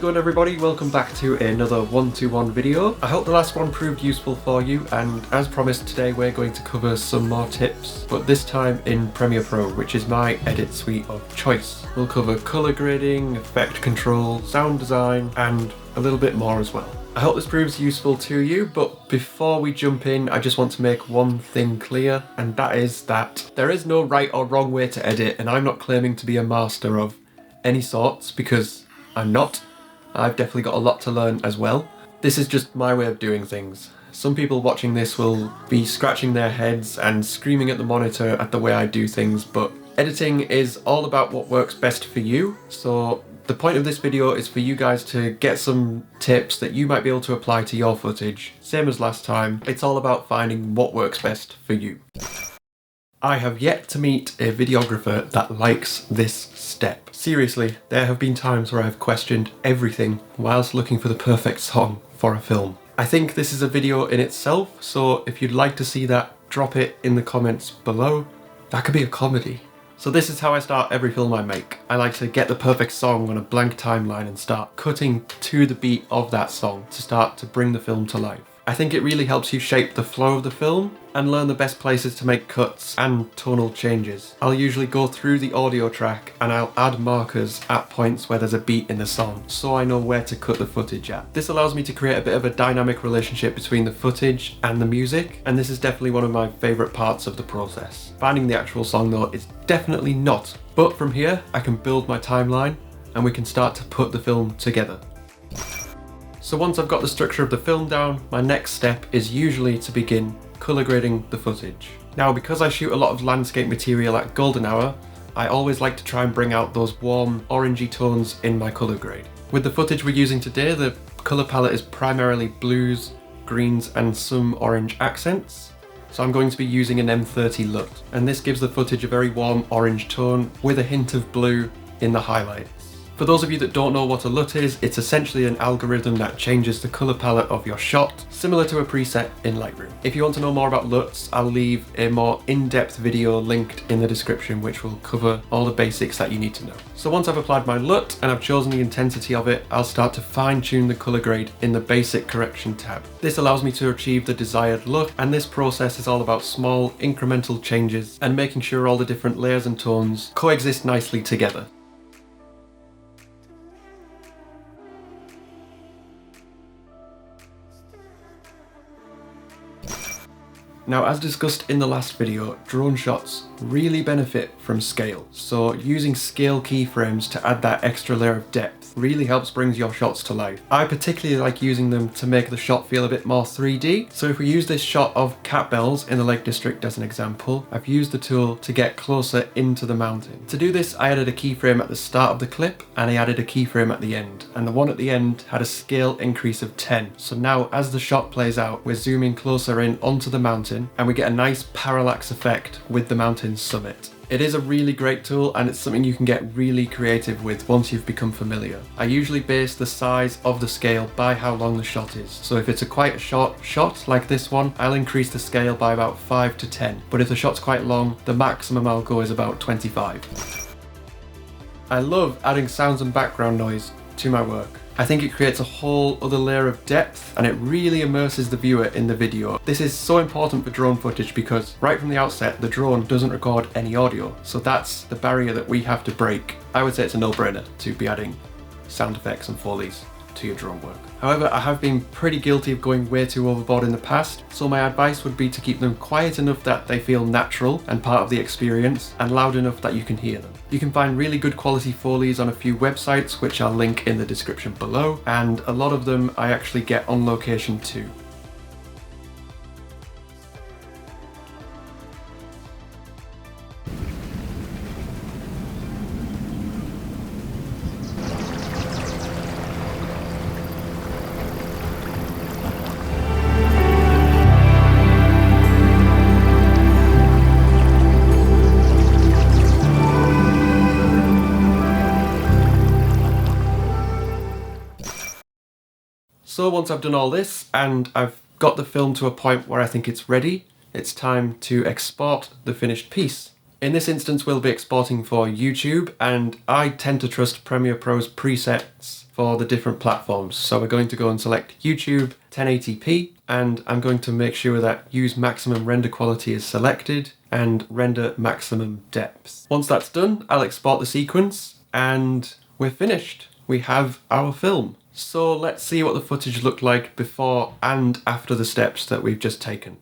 going everybody? Welcome back to another 1-to-1 video. I hope the last one proved useful for you, and as promised today we're going to cover some more tips, but this time in Premiere Pro, which is my edit suite of choice. We'll cover colour grading, effect control, sound design, and a little bit more as well. I hope this proves useful to you, but before we jump in, I just want to make one thing clear, and that is that there is no right or wrong way to edit, and I'm not claiming to be a master of any sorts, because I'm not. I've definitely got a lot to learn as well. This is just my way of doing things. Some people watching this will be scratching their heads and screaming at the monitor at the way I do things, but editing is all about what works best for you. So the point of this video is for you guys to get some tips that you might be able to apply to your footage. Same as last time, it's all about finding what works best for you. I have yet to meet a videographer that likes this step. Seriously, there have been times where I've questioned everything whilst looking for the perfect song for a film. I think this is a video in itself, so if you'd like to see that, drop it in the comments below. That could be a comedy. So this is how I start every film I make. I like to get the perfect song on a blank timeline and start cutting to the beat of that song to start to bring the film to life. I think it really helps you shape the flow of the film and learn the best places to make cuts and tonal changes. I'll usually go through the audio track and I'll add markers at points where there's a beat in the song, so I know where to cut the footage at. This allows me to create a bit of a dynamic relationship between the footage and the music, and this is definitely one of my favourite parts of the process. Finding the actual song though is definitely not, but from here I can build my timeline and we can start to put the film together. So once I've got the structure of the film down, my next step is usually to begin colour grading the footage. Now, because I shoot a lot of landscape material at golden hour, I always like to try and bring out those warm orangey tones in my colour grade. With the footage we're using today, the colour palette is primarily blues, greens and some orange accents. So I'm going to be using an M30 LUT, and this gives the footage a very warm orange tone with a hint of blue in the highlights. For those of you that don't know what a LUT is, it's essentially an algorithm that changes the colour palette of your shot, similar to a preset in Lightroom. If you want to know more about LUTs, I'll leave a more in-depth video linked in the description which will cover all the basics that you need to know. So once I've applied my LUT and I've chosen the intensity of it, I'll start to fine-tune the colour grade in the basic correction tab. This allows me to achieve the desired look, and this process is all about small incremental changes and making sure all the different layers and tones coexist nicely together. Now, as discussed in the last video, drone shots really benefit from scale, so using scale keyframes to add that extra layer of depth really helps bring your shots to life. I particularly like using them to make the shot feel a bit more 3D, so if we use this shot of cat bells in the Lake District as an example, I've used the tool to get closer into the mountain. To do this, I added a keyframe at the start of the clip and I added a keyframe at the end, and the one at the end had a scale increase of 10. So now as the shot plays out, we're zooming closer in onto the mountain and we get a nice parallax effect with the mountain's summit. It is a really great tool, and it's something you can get really creative with once you've become familiar. I usually base the size of the scale by how long the shot is. So if it's a quite a short shot like this one, I'll increase the scale by about 5 to 10. But if the shot's quite long, the maximum I'll go is about 25. I love adding sounds and background noise to my work. I think it creates a whole other layer of depth and it really immerses the viewer in the video. This is so important for drone footage because right from the outset the drone doesn't record any audio, so that's the barrier that we have to break. I would say it's a no-brainer to be adding sound effects and foleys to your drone work. However, I have been pretty guilty of going way too overboard in the past, so my advice would be to keep them quiet enough that they feel natural and part of the experience, and loud enough that you can hear them. You can find really good quality foleys on a few websites which I'll link in the description below, and a lot of them I actually get on location too. So once I've done all this and I've got the film to a point where I think it's ready, it's time to export the finished piece In this instance, we'll be exporting for YouTube, and I tend to trust Premiere Pro's presets for the different platforms. So we're going to go and select YouTube 1080p, and I'm going to make sure that use maximum render quality is selected and render maximum depth. Once that's done, I'll export the sequence and we're finished. We have our film. So let's see what the footage looked like before and after the steps that we've just taken.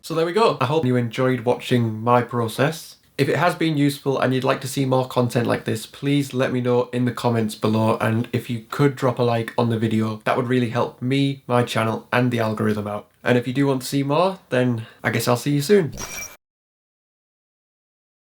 So there we go. I hope you enjoyed watching my process. If it has been useful and you'd like to see more content like this, please let me know in the comments below, and if you could drop a like on the video, that would really help me, my channel, and the algorithm out. And if you do want to see more, then I guess I'll see you soon.